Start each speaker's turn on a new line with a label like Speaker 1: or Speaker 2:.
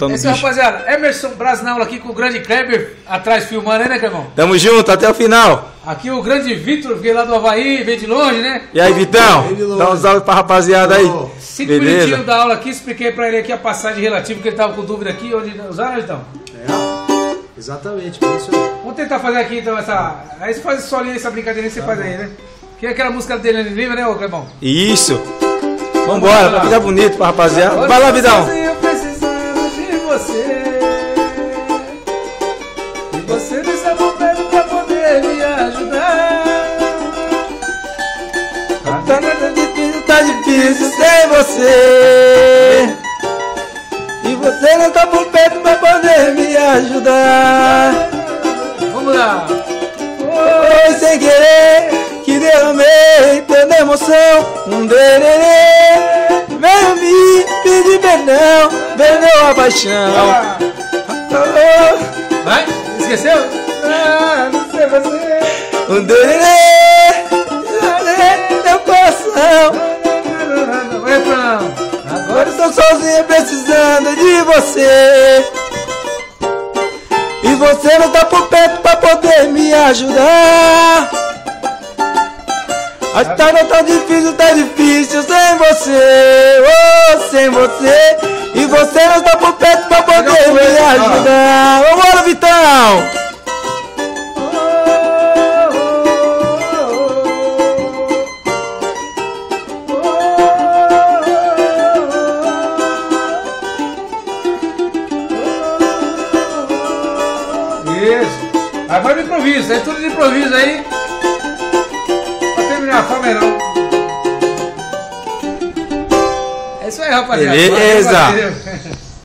Speaker 1: escutando o
Speaker 2: bicho. Rapaziada, Emerson Brasnaula aqui com o grande Kleber atrás filmando aí, né, Clebão?
Speaker 1: Tamo junto, até o final.
Speaker 2: Aqui o grande Vitor, veio lá do Havaí, veio de longe, né?
Speaker 1: E aí, Vitão? Dá uns áudios pra rapaziada aí.
Speaker 2: 5 minutinhos da aula aqui, expliquei pra ele aqui a passagem relativa, que ele tava com dúvida aqui, onde usaram, então?
Speaker 3: Exatamente, por isso aí.
Speaker 2: Vamos tentar fazer aqui então essa. Aí você faz esse solinho, essa brincadeirinha que você faz aí, né? Que é aquela música dele livre, né, ô Clebão?
Speaker 1: Isso. Vambora, pra ficar bonito pra rapaziada. Vai lá, Vidão.
Speaker 2: Eu precisando de você. E você não está por perto pra poder me ajudar.
Speaker 1: Tá difícil sem você. E você não tá por perto pra poder me ajudar.
Speaker 2: Vamos lá.
Speaker 1: Foi sem querer que derramei toda emoção. Dererê. Veio me pedir perdão, perdeu a paixão.
Speaker 2: Vai? Esqueceu? Não sei você.
Speaker 1: Dererê. Meu coração. Agora estou sozinha precisando de você. E você não tá por perto pra poder me ajudar. A história tá difícil sem você, oh, sem você. E você não tá por perto pra poder me ajudar. Vambora, Vitão!
Speaker 2: Isso. Agora no improviso, é tudo de improviso aí. Pra terminar a fome não. É isso aí, rapaziada.
Speaker 1: Beleza.